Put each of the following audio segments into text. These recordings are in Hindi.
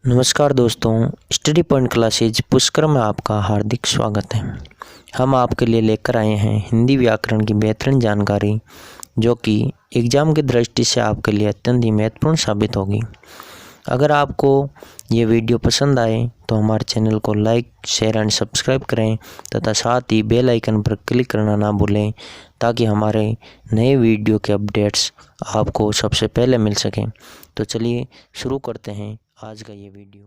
नमस्कार दोस्तों, स्टडी पॉइंट क्लासेज पुष्कर में आपका हार्दिक स्वागत है। हम आपके लिए लेकर आए हैं हिंदी व्याकरण की बेहतरीन जानकारी, जो कि एग्ज़ाम की दृष्टि से आपके लिए अत्यंत ही महत्वपूर्ण साबित होगी। अगर आपको ये वीडियो पसंद आए तो हमारे चैनल को लाइक, शेयर एंड सब्सक्राइब करें तथा साथ ही बेल आइकन पर क्लिक करना ना भूलें, ताकि हमारे नए वीडियो के अपडेट्स आपको सबसे पहले मिल सकें। तो चलिए शुरू करते हैं आज का ये वीडियो।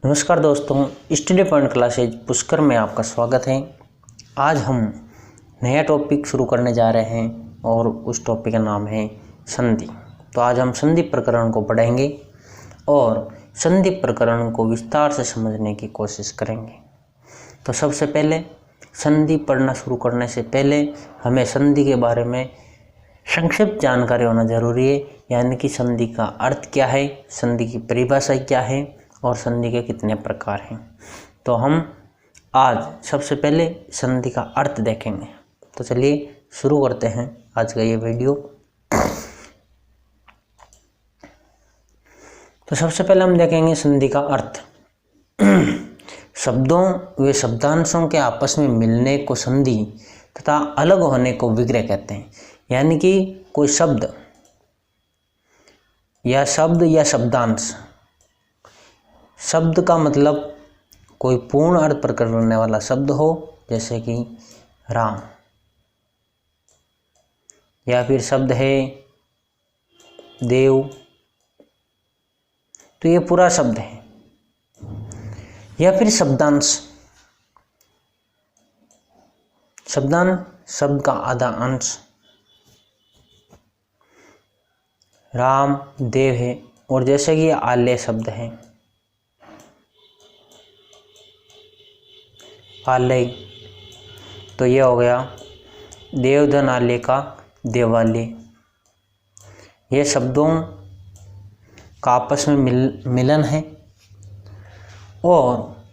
नमस्कार दोस्तों, स्टडी पॉइंट क्लासेज पुष्कर में आपका स्वागत है। आज हम नया टॉपिक शुरू करने जा रहे हैं और उस टॉपिक का नाम है संधि। तो आज हम संधि प्रकरण को पढ़ेंगे और संधि प्रकरण को विस्तार से समझने की कोशिश करेंगे। तो सबसे पहले संधि पढ़ना शुरू करने से पहले हमें संधि के बारे में संक्षिप्त जानकारी होना जरूरी है, यानी कि संधि का अर्थ क्या है, संधि की परिभाषा क्या है और संधि के कितने प्रकार हैं। तो हम आज सबसे पहले संधि का अर्थ देखेंगे। तो चलिए शुरू करते हैं आज का ये वीडियो। तो सबसे पहले हम देखेंगे संधि का अर्थ। शब्दों व शब्दांशों के आपस में मिलने को संधि तथा अलग होने को विग्रह कहते हैं। यानी कि कोई शब्द या शब्दांश, शब्द का मतलब कोई पूर्ण अर्थ प्रकट करने वाला शब्द हो, जैसे कि राम, या फिर शब्द है देव, तो ये पूरा शब्द है। या फिर शब्दांश, शब्द का आधा अंश, राम देव है, और जैसे कि आल्य शब्द है, आलय, तो ये हो गया देवधन आलय का देवालय। ये शब्दों का आपस में मिलन है। और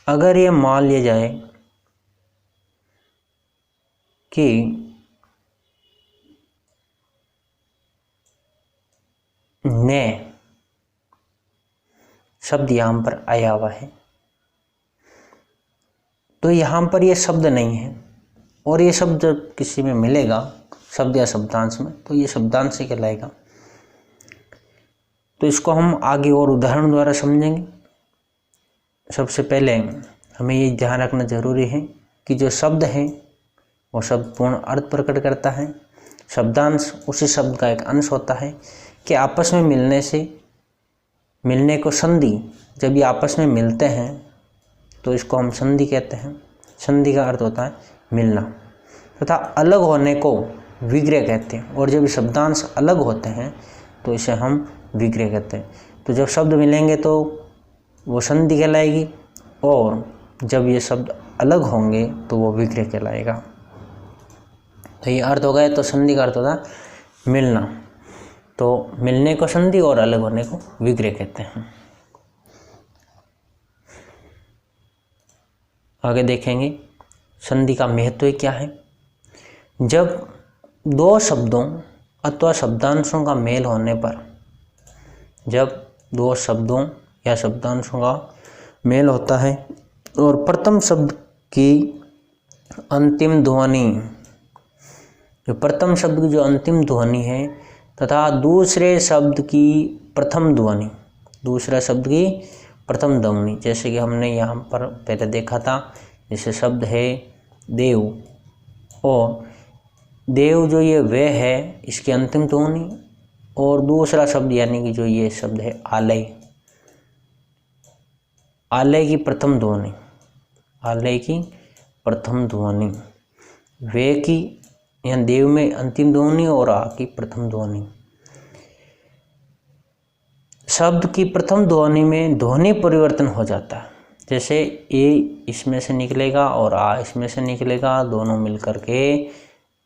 अगर ये मान लिया जाए कि ने शब्द यहाँ पर आया हुआ है, तो यहाँ पर ये शब्द नहीं है, और ये शब्द जब किसी में मिलेगा, शब्द या शब्दांश में, तो ये शब्दांश ही कहलाएगा। तो इसको हम आगे और उदाहरण द्वारा समझेंगे। सबसे पहले हमें ये ध्यान रखना जरूरी है कि जो शब्द है वो शब्द पूर्ण अर्थ प्रकट करता है। शब्दांश उसी शब्द का एक अंश होता है कि आपस में मिलने को संधि, जब ये आपस में मिलते हैं तो इसको हम संधि कहते हैं। संधि का अर्थ होता है मिलना, तथा अलग होने को विग्रह कहते हैं। और जब शब्दांश अलग होते हैं तो इसे हम विग्रह कहते हैं। तो जब शब्द मिलेंगे तो वो संधि कहलाएगी, और जब ये शब्द अलग होंगे तो वो विग्रह कहलाएगा। तो ये अर्थ हो गया। तो संधि का अर्थ होता है मिलना। तो मिलने को संधि और अलग होने को विग्रह कहते हैं। आगे देखेंगे संधि का महत्व क्या है। जब दो शब्दों अथवा शब्दांशों का मेल होने पर, जब दो शब्दों या शब्दांशों का मेल होता है और प्रथम शब्द की अंतिम ध्वनि, जो प्रथम शब्द की जो अंतिम ध्वनि है, तथा दूसरे शब्द की प्रथम ध्वनि, दूसरा शब्द की प्रथम ध्वनि, जैसे कि हमने यहाँ पर पहले देखा था, जैसे शब्द है देव, और देव जो ये वे है, इसकी अंतिम ध्वनि, और दूसरा शब्द यानी कि जो ये शब्द है आलय, आलय की प्रथम ध्वनि, आलय की प्रथम ध्वनि, वे की यहाँ देव में अंतिम ध्वनि और आ की प्रथम ध्वनि। शब्द की प्रथम ध्वनि में ध्वनि परिवर्तन हो जाता है। जैसे ए इसमें से निकलेगा और आ इसमें से निकलेगा, दोनों मिलकर के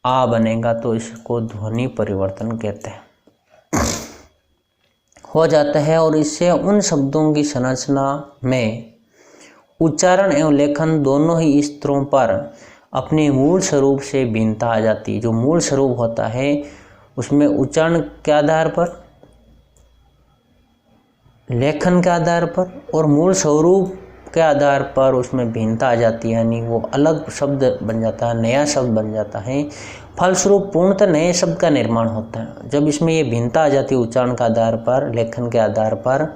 आ बनेगा, तो इसको ध्वनि परिवर्तन कहते हैं, हो जाता है। और इससे उन शब्दों की संरचना में उच्चारण एवं लेखन दोनों ही स्तरों पर अपने मूल स्वरूप से भिन्नता आ जाती है। जो मूल स्वरूप होता है उसमें उच्चारण के आधार पर लेखन के आधार पर और मूल स्वरूप के आधार पर उसमें भिन्नता आ जाती है, यानी वो अलग शब्द बन जाता है, नया शब्द बन जाता है। फलस्वरूप पूर्णतः नए शब्द का निर्माण होता है। जब इसमें ये भिन्नता आ जाती है उच्चारण के आधार पर, लेखन के आधार पर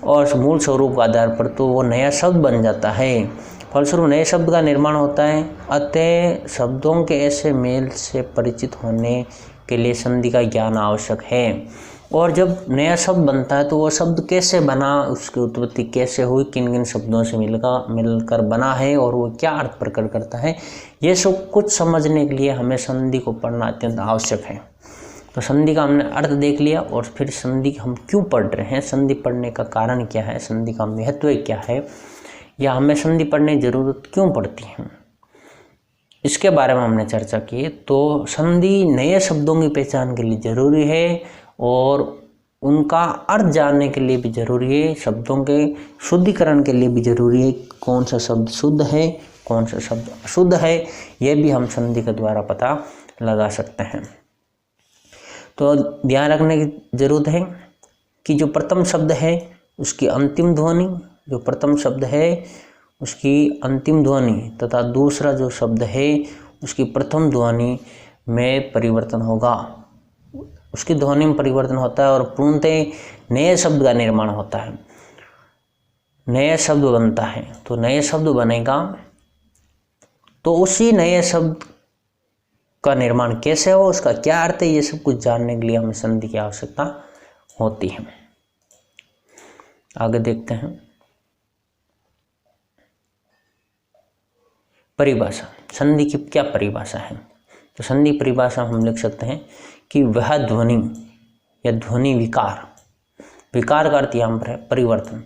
और मूल स्वरूप के आधार पर, तो वो नया शब्द बन जाता है। फलस्वरूप नए शब्द का निर्माण होता है। अतः शब्दों के ऐसे मेल से परिचित होने के लिए संधि का ज्ञान आवश्यक है। और जब नया शब्द बनता है तो वो शब्द कैसे बना, उसकी उत्पत्ति कैसे हुई, किन किन शब्दों से मिलकर बना है और वो क्या अर्थ प्रकट करता है, ये सब कुछ समझने के लिए हमें संधि को पढ़ना अत्यंत आवश्यक है। तो संधि का हमने अर्थ देख लिया और फिर संधि हम क्यों पढ़ रहे हैं, संधि पढ़ने का कारण क्या है, संधि का महत्व क्या है, या हमें संधि पढ़ने की जरूरत क्यों पड़ती है, इसके बारे में हमने चर्चा की। तो संधि नए शब्दों की पहचान के लिए जरूरी है और उनका अर्थ जानने के लिए भी जरूरी है, शब्दों के शुद्धिकरण के लिए भी जरूरी है। कौन सा शब्द शुद्ध है, कौन सा शब्द अशुद्ध है, यह भी हम संधि के द्वारा पता लगा सकते हैं। तो ध्यान रखने की जरूरत है कि जो प्रथम शब्द है उसकी अंतिम ध्वनि, जो प्रथम शब्द है उसकी अंतिम ध्वनि तथा दूसरा जो शब्द है उसकी प्रथम ध्वनि में परिवर्तन होगा, उसकी ध्वनि में परिवर्तन होता है और पूर्णतः नए शब्द का निर्माण होता है, नया शब्द बनता है। तो नए शब्द बनेगा तो उसी नए शब्द का निर्माण कैसे हो, उसका क्या अर्थ है, ये सब कुछ जानने के लिए हमें संधि की आवश्यकता होती है। आगे देखते हैं परिभाषा। संधि की क्या परिभाषा है? तो संधि परिभाषा हम लिख सकते हैं कि वह ध्वनि या ध्वनि विकार, विकार का अर्थ यहाँ पर है परिवर्तन,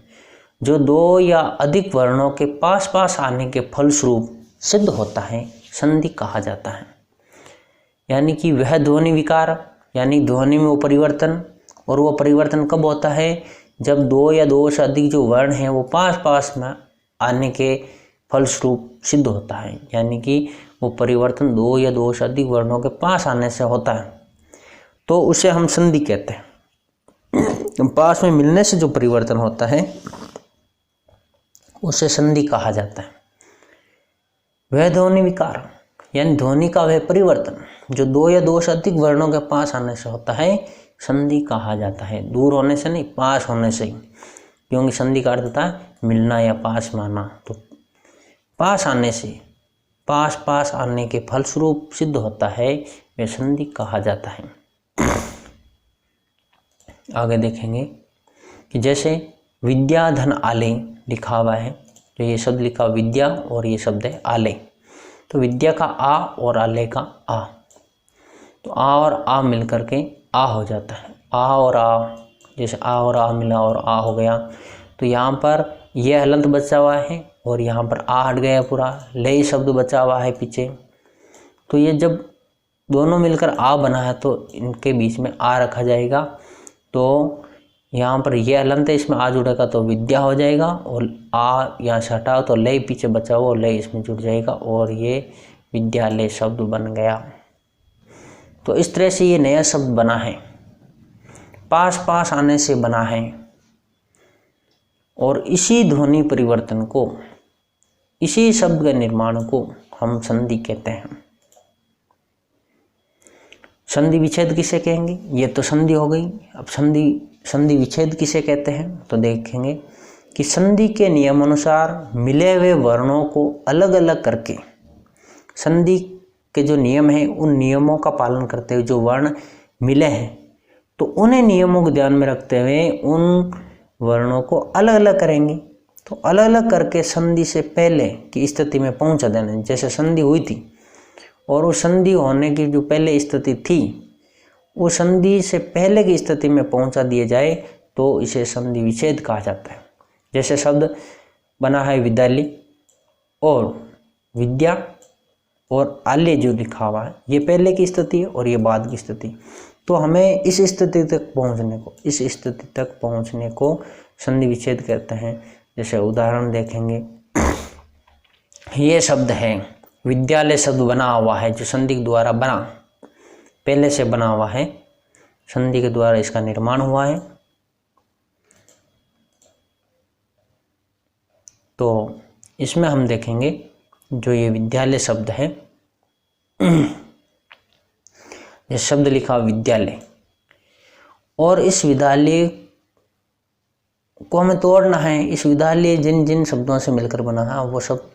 जो दो या अधिक वर्णों के पास पास आने के फलस्वरूप सिद्ध होता है, संधि कहा जाता है। यानी कि वह ध्वनि विकार यानी ध्वनि में वो परिवर्तन, और वो परिवर्तन कब होता है, जब दो या दो से अधिक जो वर्ण हैं वो पास पास में आने के फलस्वरूप सिद्ध होता है। यानी कि वो परिवर्तन दो या दो से अधिक वर्णों के पास आने से होता है, तो उसे हम संधि कहते हैं। पास में मिलने से जो परिवर्तन होता है उसे संधि कहा जाता है। वह ध्वनि विकार यानी ध्वनि का वह परिवर्तन जो दो या दो से अधिक वर्णों के पास आने से होता है, संधि कहा जाता है। दूर होने से नहीं, पास होने से ही, क्योंकि संधि का अर्थ होता है मिलना या पास में आना। तो पास आने से, पास पास आने के फलस्वरूप सिद्ध होता है, वह संधि कहा जाता है। आगे देखेंगे कि जैसे विद्या धन आले लिखा हुआ है, तो ये शब्द लिखा विद्या और ये शब्द है आले। तो विद्या का आ और आले का आ, तो आ और आ मिलकर के आ हो जाता है। आ और आ, जैसे आ और आ मिला और आ हो गया, तो यहाँ पर यह हलंत बचा हुआ है और यहाँ पर आ हट गया पूरा, ले शब्द बचा हुआ है पीछे। तो ये जब दोनों मिलकर आ बना है तो इनके बीच में आ रखा जाएगा। तो यहाँ पर ये हलंत है, इसमें आ जुड़ेगा तो विद्या हो जाएगा, और आ यहाँ से हटाओ तो ले पीछे बचा हुआ, ले इसमें जुड़ जाएगा और ये विद्यालय शब्द बन गया। तो इस तरह से ये नया शब्द बना है, पास पास आने से बना है, और इसी ध्वनि परिवर्तन को, इसी शब्द के निर्माण को हम संधि कहते हैं। संधि विच्छेद किसे कहेंगे? ये तो संधि हो गई। अब संधि विच्छेद किसे कहते हैं? तो देखेंगे कि संधि के नियमानुसार मिले हुए वर्णों को अलग अलग करके, संधि के जो नियम हैं उन नियमों का पालन करते हुए जो वर्ण मिले हैं, तो उन्हें नियमों को ध्यान में रखते हुए उन वर्णों को अलग अलग करेंगे। तो अलग अलग करके संधि से पहले की स्थिति में पहुंचा देना। जैसे संधि हुई थी और उस संधि होने की जो पहले स्थिति थी, उस संधि से पहले की स्थिति में पहुंचा दिए जाए तो इसे संधि विच्छेद कहा जाता है। जैसे शब्द बना है विद्यालय, और विद्या और आल्य जो लिखा हुआ है, ये पहले की स्थिति है और ये बाद की स्थिति। तो हमें इस स्थिति तक पहुंचने को संधि विच्छेद कहते हैं। जैसे उदाहरण देखेंगे, ये शब्द है विद्यालय, शब्द बना हुआ है जो संधि के द्वारा बना, पहले से बना हुआ है, संधि के द्वारा इसका निर्माण हुआ है। तो इसमें हम देखेंगे जो ये विद्यालय शब्द है, ये शब्द लिखा विद्यालय, और इस विद्यालय को हमें तोड़ना है। इस विद्यालय जिन जिन शब्दों से मिलकर बना है वो सब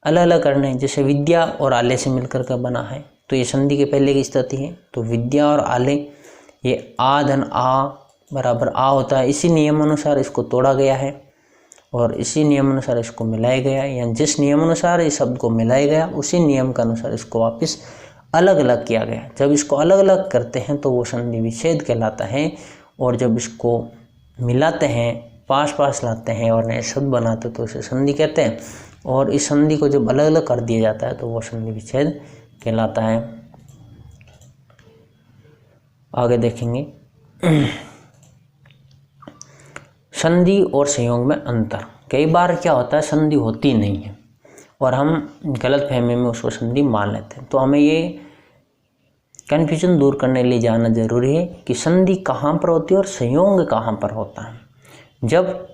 अलग अलग करने हैं। जैसे विद्या और आलय से मिलकर का बना है तो ये संधि के पहले की स्थिति है। तो विद्या और आलय, ये आ धन आ बराबर आ होता है। इसी नियम अनुसार इसको तोड़ा गया है और इसी नियम अनुसार इसको मिलाया गया है, या जिस नियम अनुसार इस शब्द को मिलाया गया उसी नियम के अनुसार इसको वापस अलग अलग किया गया। जब इसको अलग अलग करते हैं तो वो संधि विच्छेद कहलाता है, और जब इसको मिलाते हैं, पास पास लाते हैं और नए शब्द बनाते तो इसे संधि कहते हैं। और इस संधि को जब अलग अलग कर दिया जाता है तो वो संधि विच्छेद कहलाता है। आगे देखेंगे संधि और संयोग में अंतर। कई बार क्या होता है, संधि होती नहीं है और हम गलतफहमी में उसको संधि मान लेते हैं। तो हमें ये कन्फ्यूजन दूर करने के लिए जानना जरूरी है कि संधि कहाँ पर होती है और संयोग कहाँ पर होता है। जब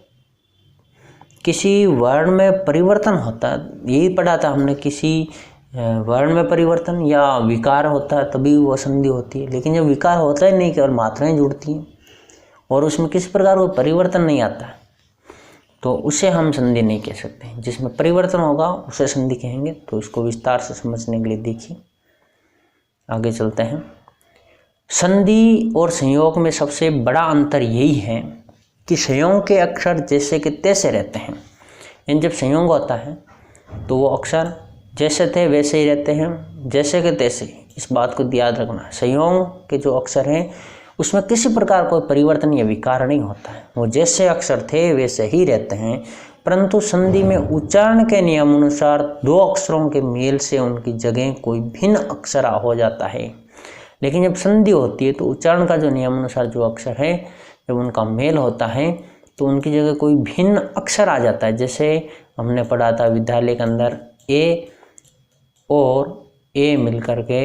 किसी वर्ण में परिवर्तन होता है, यही पढ़ा था हमने, किसी वर्ण में परिवर्तन या विकार होता है तभी वो संधि होती है। लेकिन जब विकार होता ही नहीं, केवल मात्राएं जुड़ती हैं और उसमें किसी प्रकार कोई परिवर्तन नहीं आता है, तो उसे हम संधि नहीं कह सकते। जिसमें परिवर्तन होगा उसे संधि कहेंगे। तो इसको विस्तार से समझने के लिए देखिए, आगे चलते हैं। संधि और संयोग में सबसे बड़ा अंतर यही है कि संयोग के अक्षर जैसे के तैसे रहते हैं। यानी जब संयोग होता है तो वो अक्षर जैसे थे वैसे ही रहते हैं, जैसे के तैसे। इस बात को याद रखना है, संयोग के जो अक्षर हैं उसमें किसी प्रकार कोई परिवर्तन या विकार नहीं होता है, वो जैसे अक्षर थे वैसे ही रहते हैं। परंतु संधि में उच्चारण के नियम अनुसार दो अक्षरों के मेल से उनकी जगह कोई भिन्न अक्षर हो जाता है। लेकिन जब संधि होती है तो उच्चारण का जो नियम अनुसार जो अक्षर है, जब उनका मेल होता है तो उनकी जगह कोई भिन्न अक्षर आ जाता है। जैसे हमने पढ़ा था विद्यालय के अंदर ए और ए मिलकर के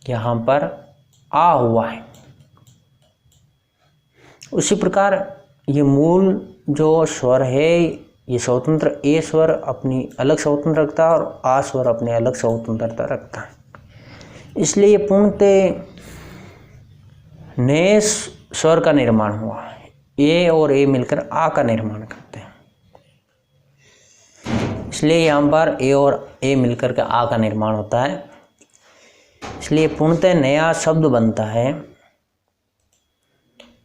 यहाँ पर आ हुआ है। उसी प्रकार ये मूल जो स्वर है, ये स्वतंत्र ए स्वर अपनी अलग स्वतंत्र रखता है और आ स्वर अपने अलग स्वतंत्रता रखता है। इसलिए ये पूर्णतः नए स्वर का निर्माण हुआ है। ए और ए मिलकर आ का निर्माण करते हैं, इसलिए यहाँ पर ए और ए मिलकर के आ का निर्माण होता है। इसलिए पूर्णतः नया शब्द बनता है।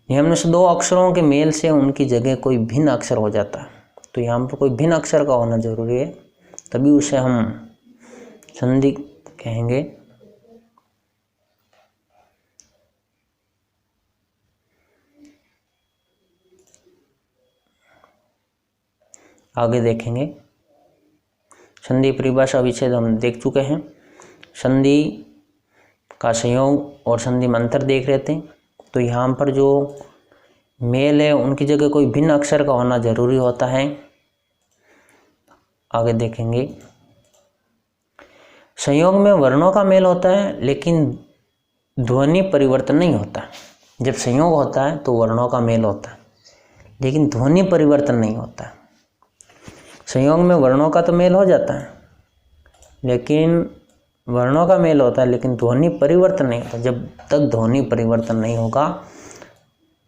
नियम में से दो अक्षरों के मेल से उनकी जगह कोई भिन्न अक्षर हो जाता है। तो यहाँ पर कोई भिन्न अक्षर का होना जरूरी है, तभी उसे हम संधि कहेंगे। आगे देखेंगे संधि परिभाषा विच्छेद हम देख चुके हैं। संधि का संयोग और संधि में अंतर देख रहे थे। तो यहाँ पर जो मेल है उनकी जगह कोई भिन्न अक्षर का होना जरूरी होता है। आगे देखेंगे संयोग में वर्णों का मेल होता है लेकिन ध्वनि परिवर्तन नहीं होता। जब संयोग होता है तो वर्णों का मेल होता है लेकिन ध्वनि परिवर्तन नहीं होता है। संयोग में वर्णों का तो मेल हो जाता है, लेकिन वर्णों का मेल होता है लेकिन ध्वनि परिवर्तन नहीं होता। जब तक ध्वनि परिवर्तन नहीं होगा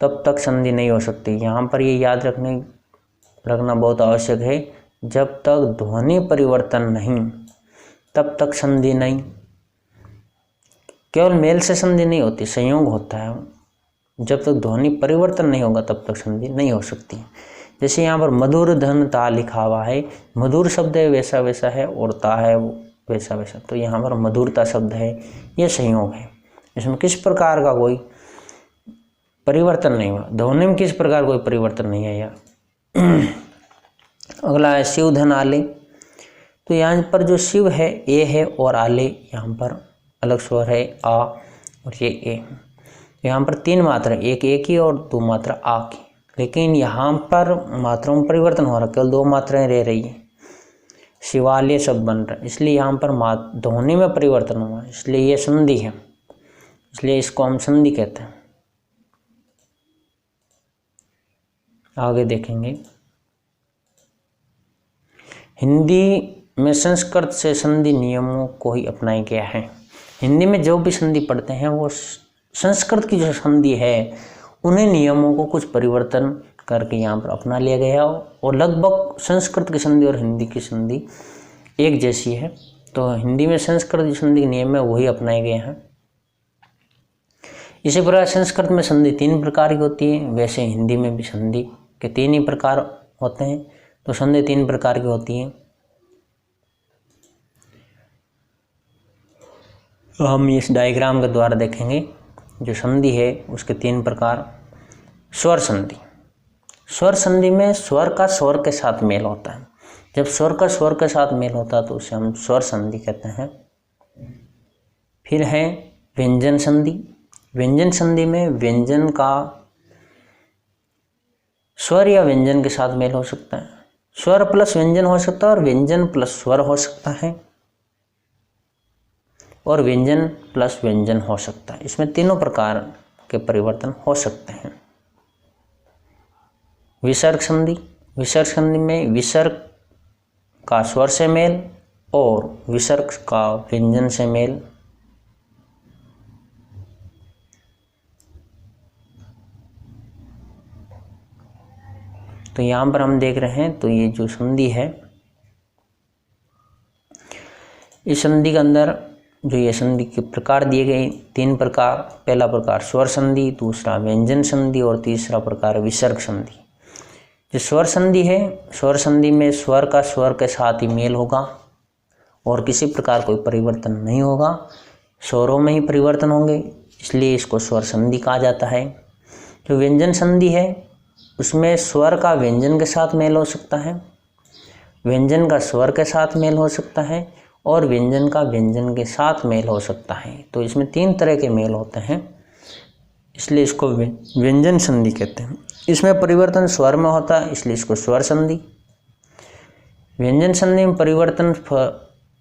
तब तक संधि नहीं हो सकती। यहाँ पर ये याद रखना बहुत आवश्यक है, जब तक ध्वनि परिवर्तन नहीं तब तक संधि नहीं। केवल मेल से संधि नहीं होती, संयोग होता है। जब तक ध्वनि परिवर्तन नहीं होगा तब तक संधि नहीं हो सकती। जैसे यहाँ पर मधुर धन ता लिखा हुआ है, मधुर शब्द है वैसा वैसा है और ता है वैसा वैसा, तो यहाँ पर मधुरता शब्द है, यह संयोग है। इसमें किस प्रकार का कोई परिवर्तन नहीं हुआ, ध्वनि में किस प्रकार कोई परिवर्तन नहीं है यहाँ। अगला है शिव धन आले। तो यहाँ पर जो शिव है ए है और आले यहाँ पर अलग स्वर है आ और ये ए। यहाँ पर तीन मात्रा, एक ए की और दो मात्रा आ की, लेकिन यहाँ पर मात्राओं में परिवर्तन हो रहा है, केवल दो मात्राएं रह रही है। शिवालय शब्द बन रहा है, इसलिए यहाँ पर ध्वनि में परिवर्तन हुआ, इसलिए ये संधि है, इसलिए इसको हम संधि कहते हैं। आगे देखेंगे हिंदी में संस्कृत से संधि नियमों को ही अपनाया गया है। हिंदी में जो भी संधि पढ़ते हैं वो संस्कृत की जो संधि है उन्हीं नियमों को कुछ परिवर्तन करके यहाँ पर अपना लिया गया और लगभग संस्कृत की संधि और हिंदी की संधि एक जैसी है। तो हिंदी में संस्कृत की संधि के नियम है वही अपनाए गए हैं। इसी प्रकार संस्कृत में संधि 3 प्रकार की होती है, वैसे हिंदी में भी संधि के 3 ही प्रकार होते हैं। तो संधि 3 प्रकार की होती है। तो हम इस डायग्राम के द्वारा देखेंगे जो संधि है उसके 3 प्रकार। स्वर संधि। स्वर संधि में स्वर का स्वर के साथ मेल होता है। जब स्वर का स्वर के साथ मेल होता है तो उसे हम स्वर संधि कहते हैं। फिर है व्यंजन संधि। व्यंजन संधि में व्यंजन का स्वर या व्यंजन के साथ मेल हो सकता है, स्वर प्लस व्यंजन हो सकता है और व्यंजन प्लस स्वर हो सकता है और व्यंजन प्लस व्यंजन हो सकता है। इसमें तीनों प्रकार के परिवर्तन हो सकते हैं। विसर्ग संधि। विसर्ग संधि में विसर्ग का स्वर से मेल और विसर्ग का व्यंजन से मेल। तो यहाँ पर हम देख रहे हैं तो ये जो संधि है इस संधि के अंदर जो ये संधि के प्रकार दिए गए 3 प्रकार। पहला प्रकार स्वर संधि, दूसरा व्यंजन संधि और तीसरा प्रकार विसर्ग संधि। जो स्वर संधि है, स्वर संधि में स्वर का स्वर के साथ ही मेल होगा और किसी प्रकार कोई परिवर्तन नहीं होगा, स्वरों में ही परिवर्तन होंगे, इसलिए इसको स्वर संधि कहा जाता है। जो व्यंजन संधि है उसमें स्वर का व्यंजन के साथ मेल हो सकता है, व्यंजन का स्वर के साथ मेल हो सकता है और व्यंजन का व्यंजन के साथ मेल हो सकता है। तो इसमें 3 तरह के मेल होते हैं, इसलिए इसको व्यंजन संधि कहते हैं। इसमें परिवर्तन स्वर में होता है इसलिए इसको स्वर संधि। व्यंजन संधि में परिवर्तन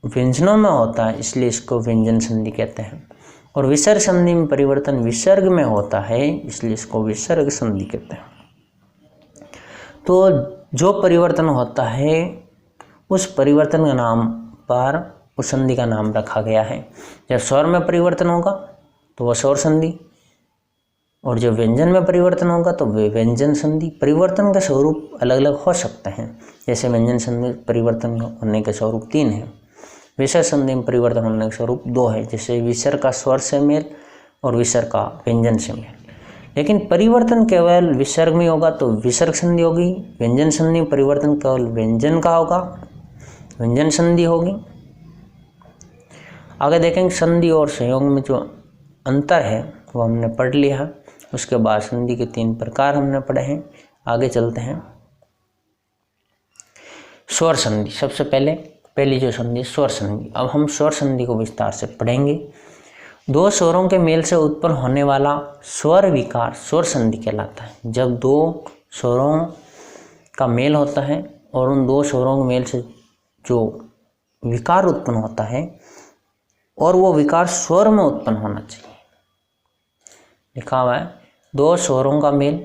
व्यंजनों में होता है इसलिए इसको व्यंजन संधि कहते हैं। और विसर्ग संधि में परिवर्तन विसर्ग में होता है इसलिए इसको विसर्ग संधि कहते हैं। तो जो परिवर्तन होता है उस परिवर्तन के नाम पर उस संधि का नाम रखा गया है। जब स्वर में परिवर्तन होगा तो वह स्वर संधि और जब व्यंजन में परिवर्तन होगा तो वे व्यंजन संधि। परिवर्तन के स्वरूप अलग अलग हो सकते हैं, जैसे व्यंजन संधि परिवर्तन होने के स्वरूप 3 हैं, विसर्ग संधि में परिवर्तन होने के स्वरूप 2 है, जैसे विसर्ग का स्वर से मेल और विसर्ग का व्यंजन से मेल। लेकिन परिवर्तन केवल विसर्ग में होगा तो विसर्ग संधि होगी, व्यंजन संधि में परिवर्तन केवल व्यंजन का होगा, व्यंजन संधि होगी। आगे देखेंगे संधि और संयोग में जो अंतर है वो हमने पढ़ लिया। उसके बाद संधि के 3 प्रकार हमने पढ़े हैं। आगे चलते हैं स्वर संधि। सबसे पहली जो संधि स्वर संधि। अब हम स्वर संधि को विस्तार से पढ़ेंगे। 2 स्वरों के मेल से उत्पन्न होने वाला स्वर विकार स्वर संधि कहलाता है। जब 2 स्वरों का मेल होता है और उन 2 स्वरों के मेल से जो विकार उत्पन्न होता है और वो विकार स्वर में उत्पन्न होना चाहिए। लिखा हुआ है 2 स्वरों का मेल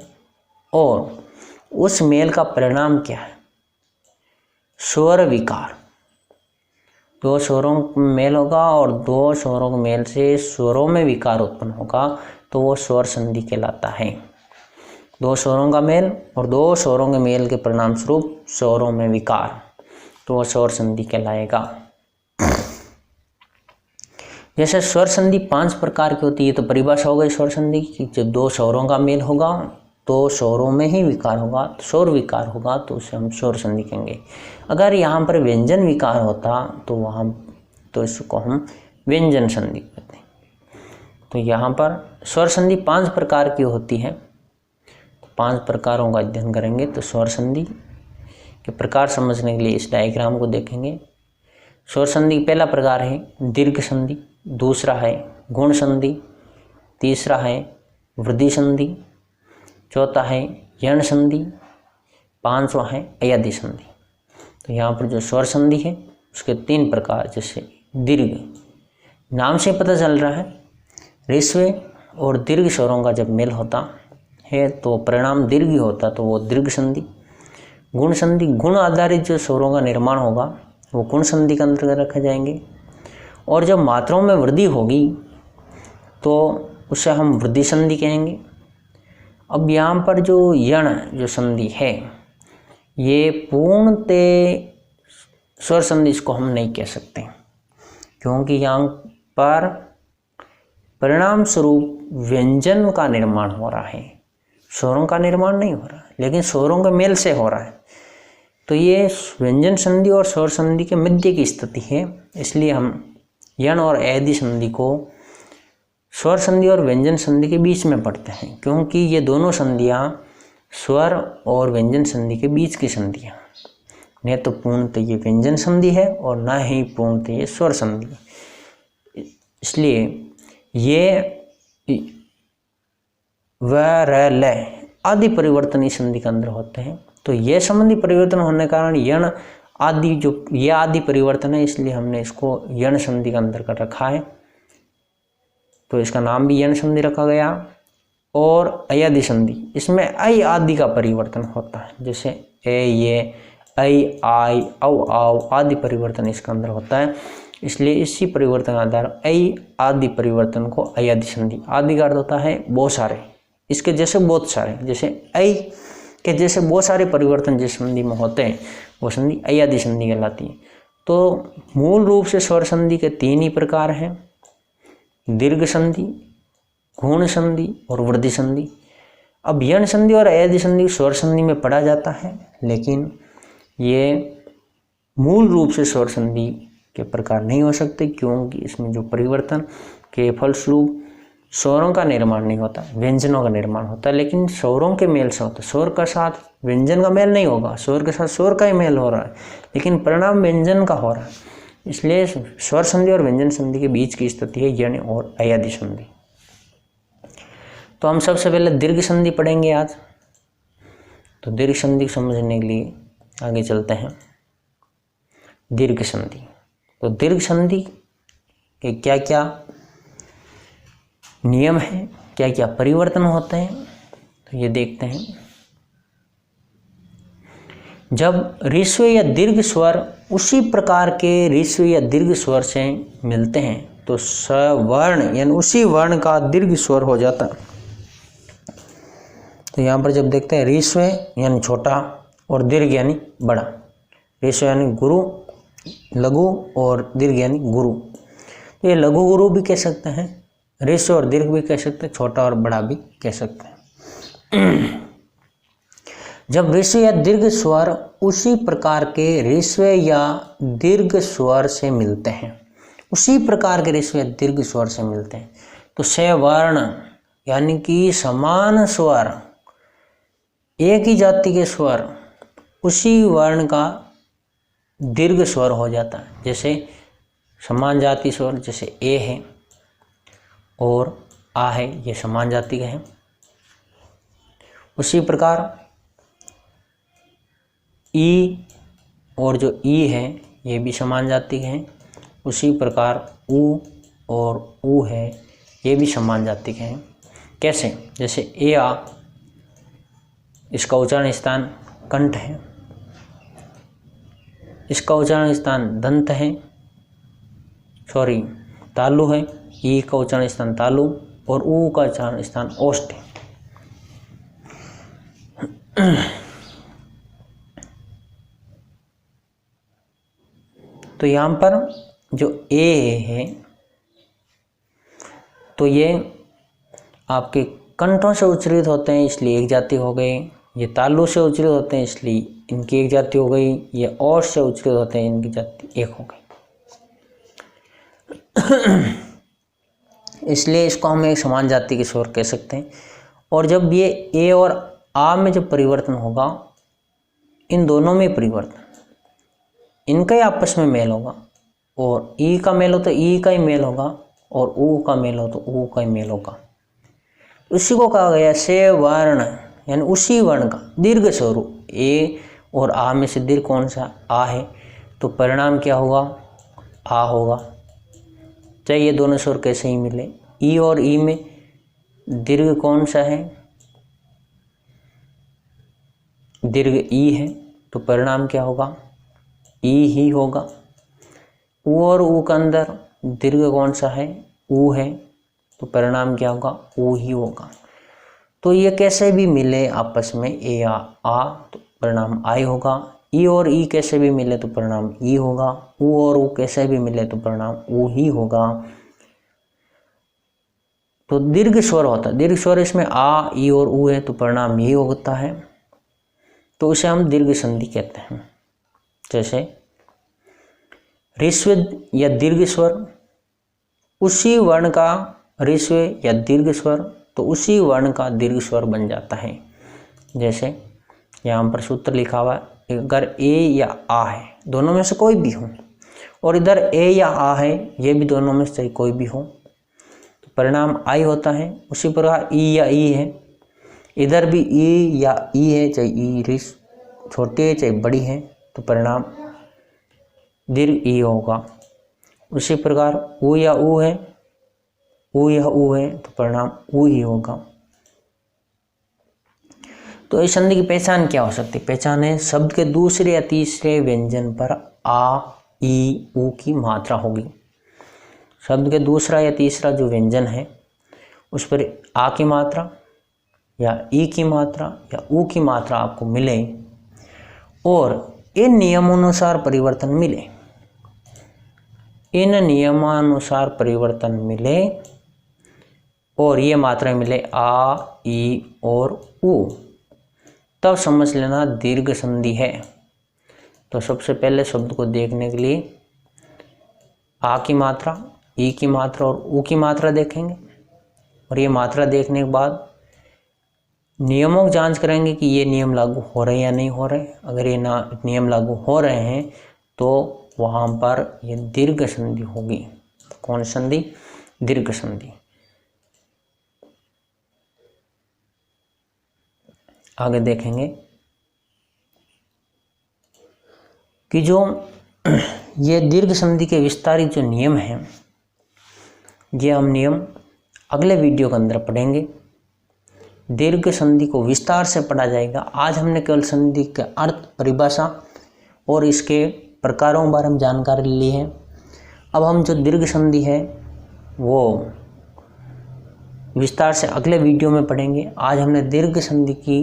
और उस मेल का परिणाम क्या है? स्वर विकार। 2 स्वरों में मेल होगा और 2 स्वरों के मेल से स्वरों में विकार उत्पन्न होगा तो वो स्वर संधि कहलाता है। 2 स्वरों का मेल और 2 स्वरों के मेल के परिणाम स्वरूप स्वरों में विकार, तो वो स्वर संधि कहलाएगा। जैसे स्वर संधि 5 प्रकार की होती है, तो परिभाषा हो गई स्वर संधि की। जब 2 स्वरों का मेल होगा तो स्वरों में ही विकार होगा, स्वर विकार होगा तो उसे हम स्वर संधि कहेंगे। अगर यहाँ पर व्यंजन विकार होता तो इसको हम व्यंजन संधि कहते हैं। तो यहाँ पर स्वर संधि 5 प्रकार की होती है। 5 प्रकारों का अध्ययन करेंगे तो स्वर संधि के प्रकार समझने के लिए इस डायग्राम को देखेंगे। स्वर संधि पहला प्रकार है दीर्घ संधि, दूसरा है गुण संधि, तीसरा है वृद्धि संधि, चौथा है यण संधि, 5वां है अयद्धि संधि। तो यहाँ पर जो स्वर संधि है उसके 3 प्रकार, जैसे दीर्घ, नाम से पता चल रहा है ऋस्व और दीर्घ स्वरों का जब मेल होता है तो परिणाम दीर्घ होता तो वो दीर्घ संधि। गुण संधि, गुण आधारित जो स्वरों का निर्माण होगा वो गुण संधि के अंतर्गत रखे जाएंगे। और जब मात्राओं में वृद्धि होगी तो उसे हम वृद्धि संधि कहेंगे। अब यहाँ पर जो यण जो संधि है ये पूर्णतः स्वर संधि इसको हम नहीं कह सकते, क्योंकि यहाँ पर परिणाम स्वरूप व्यंजन का निर्माण हो रहा है, स्वरों का निर्माण नहीं हो रहा, लेकिन स्वरों के मेल से हो रहा है। तो ये व्यंजन संधि और स्वर संधि के मध्य की स्थिति है, इसलिए हम यण और ऐदि संधि को स्वर संधि और व्यंजन संधि के बीच में पढ़ते हैं, क्योंकि ये दोनों संधियाँ स्वर और व्यंजन संधि के बीच की संधियाँ, न तो पूर्णतः ये व्यंजन संधि है और न ही पूर्णतः ये स्वर संधि। इसलिए ये व र ल आदि परिवर्तन इस संधि के अंदर होते हैं। तो ये संबंधी परिवर्तन होने के कारण यण आदि जो ये आदि परिवर्तन है, इसलिए हमने इसको यण संधि के अंदर कर रखा है, तो इसका नाम भी यण संधि रखा गया। और अयादि संधि, इसमें ऐ आदि का परिवर्तन होता है, जैसे ए ये ऐ आई औ आओ आदि परिवर्तन इसके अंदर होता है, इसलिए इसी परिवर्तन आधार ऐ आदि परिवर्तन को अयादि संधि। आदि का अर्थ होता है बहुत सारे, इसके जैसे बहुत सारे, जैसे ऐ के जैसे बहुत सारे परिवर्तन जिस संधि में होते हैं वो संधि अयादि संधि कहलाती है। तो मूल रूप से स्वर संधि के 3 ही प्रकार हैं, दीर्घ संधि, गुण संधि और वृद्धि संधि। अब यण संधि और अयादि संधि स्वर संधि में पढ़ा जाता है, लेकिन ये मूल रूप से स्वर संधि के प्रकार नहीं हो सकते, क्योंकि इसमें जो परिवर्तन के फलस्वरूप स्वरों का निर्माण नहीं होता, व्यंजनों का निर्माण होता है, लेकिन स्वरों के मेल से होता है। स्वर के साथ व्यंजन का मेल नहीं होगा, स्वर के साथ स्वर का ही मेल हो रहा है, लेकिन परिणाम व्यंजन का हो रहा है। इसलिए स्वर संधि और व्यंजन संधि के बीच की स्थिति है यण और अयादि संधि। तो हम सबसे पहले दीर्घ संधि पढ़ेंगे आज। तो दीर्घ संधि समझने के लिए आगे चलते हैं। दीर्घ संधि, तो दीर्घ संधि के क्या क्या नियम हैं, क्या क्या परिवर्तन होते हैं, तो ये देखते हैं। जब ऋस्व या दीर्घ स्वर उसी प्रकार के ऋस्व या दीर्घ स्वर से मिलते हैं तो सवर्ण यानी उसी वर्ण का दीर्घ स्वर हो जाता है। तो यहाँ पर जब देखते हैं ऋस्व यानी छोटा और दीर्घ यानी बड़ा, ऋस्व यानी गुरु, लघु और दीर्घ यानी गुरु। तो ये लघु गुरु भी कह सकते हैं, ऋस्व और दीर्घ भी कह सकते हैं, छोटा और बड़ा भी कह सकते हैं। जब ऋस्व या दीर्घ स्वर उसी प्रकार के ऋस्व या दीर्घ स्वर से मिलते हैं, उसी प्रकार के ऋस्व या दीर्घ स्वर से मिलते हैं, तो सवर्ण यानी कि समान स्वर, एक ही जाति के स्वर उसी वर्ण का दीर्घ स्वर हो जाता है। जैसे समान जाति स्वर, जैसे ए है और आ है, ये समान जाति के हैं। उसी प्रकार ई और जो ई है ये भी समान जाति के हैं। उसी प्रकार ऊ और ऊ है, ये भी समान जाति के हैं। कैसे? जैसे ए आ, इसका उच्चारण स्थान कंठ है, इसका उच्चारण स्थान दंत है, तालु है। ई का उच्चारण स्थान तालु और ऊ का उच्चारण स्थान ओष्ठ है। तो यहाँ पर जो ए है तो ये आपके कंठों से उच्चारित होते हैं, इसलिए एक जाति हो गई। ये तालु से उच्चारित होते हैं, इसलिए इनकी एक जाति हो गई। ये ओष्ठ से उच्चारित होते हैं, इनकी जाति एक हो गई। इसलिए इसको हम एक समान जाति के स्वर कह सकते हैं। और जब ये ए और आ में जब परिवर्तन होगा, इन दोनों में परिवर्तन, इनका ही आपस में मेल होगा। और ई का मेल हो तो ई का ही मेल होगा, और ऊ का मेल हो तो ऊ का ही मेल होगा। उसी को कहा गया से वर्ण, यानी उसी वर्ण का दीर्घ स्वरूप। ए और आ में से दीर्घ कौन सा? आ है, तो परिणाम क्या होगा? आ होगा। चाहे ये दोनों स्वर कैसे ही मिले। ई और ई में दीर्घ कौन सा है? दीर्घ ई है, तो परिणाम क्या होगा, ई ही होगा। ऊ और ऊ के अंदर दीर्घ कौन सा है, ऊ है, तो परिणाम क्या होगा, ऊ ही होगा। तो ये कैसे भी मिले आपस में ए या आ तो परिणाम आई होगा। ई और ई कैसे भी मिले तो परिणाम ई होगा। ऊ और ऊ कैसे भी मिले तो परिणाम ऊ ही होगा। तो दीर्घ स्वर होता है, दीर्घ स्वर इसमें आ, ई और ऊ है तो परिणाम ये होता है, तो उसे हम दीर्घ संधि कहते हैं। जैसे ऋस्व या दीर्घ स्वर, उसी वर्ण का ऋस्व या दीर्घ स्वर तो उसी वर्ण का दीर्घ स्वर बन जाता है। जैसे यहाँ पर सूत्र लिखा हुआ है, अगर ए या आ है, दोनों में से कोई भी हो, और इधर ए या आ है, ये भी दोनों में से कोई भी हो, तो परिणाम आई होता है। उसी प्रकार ई या ई है, इधर भी ई या ई है, चाहे ई रिस छोटी है चाहे बड़ी है, तो परिणाम दीर्घ ई होगा। उसी प्रकार ऊ या ऊ है, ऊ या ऊ है, तो परिणाम ऊ ही होगा। तो इस संधि की पहचान क्या हो सकती है, पहचान है शब्द के दूसरे या तीसरे व्यंजन पर आ, ई, ऊ की मात्रा होगी। शब्द के दूसरा या तीसरा जो व्यंजन है उस पर आ की मात्रा या ई की मात्रा या ऊ की मात्रा आपको मिले और इन नियमानुसार परिवर्तन मिले, इन नियमानुसार परिवर्तन मिले और ये मात्रा मिले आ, ई और ऊ, तब समझ लेना दीर्घ संधि है। तो सबसे पहले शब्द को देखने के लिए आ की मात्रा, ई की मात्रा और ऊ की मात्रा देखेंगे, और ये मात्रा देखने के बाद नियमों की जांच करेंगे कि ये नियम लागू हो रहे या नहीं हो रहे। अगर ये नियम लागू हो रहे हैं तो वहाँ पर ये दीर्घ संधि होगी। कौन संधि, दीर्घ संधि। आगे देखेंगे कि जो ये दीर्घ संधि के विस्तारित जो नियम हैं, ये हम नियम अगले वीडियो के अंदर पढ़ेंगे। दीर्घ संधि को विस्तार से पढ़ा जाएगा। आज हमने केवल संधि के अर्थ, परिभाषा और इसके प्रकारों के बारे में जानकारी ली है। अब हम जो दीर्घ संधि है वो विस्तार से अगले वीडियो में पढ़ेंगे। आज हमने दीर्घ संधि की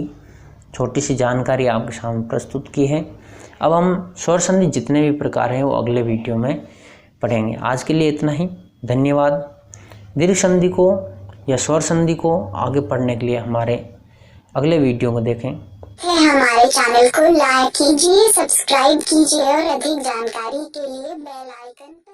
छोटी सी जानकारी आपके सामने प्रस्तुत की है। अब हम स्वर संधि जितने भी प्रकार हैं वो अगले वीडियो में पढ़ेंगे। आज के लिए इतना ही, धन्यवाद। दीर्घ संधि को या स्वर संधि को आगे पढ़ने के लिए हमारे अगले वीडियो को देखें। हमारे चैनल को लाइक कीजिए, सब्सक्राइब कीजिए और अधिक जानकारी के लिए बेल आइकन पर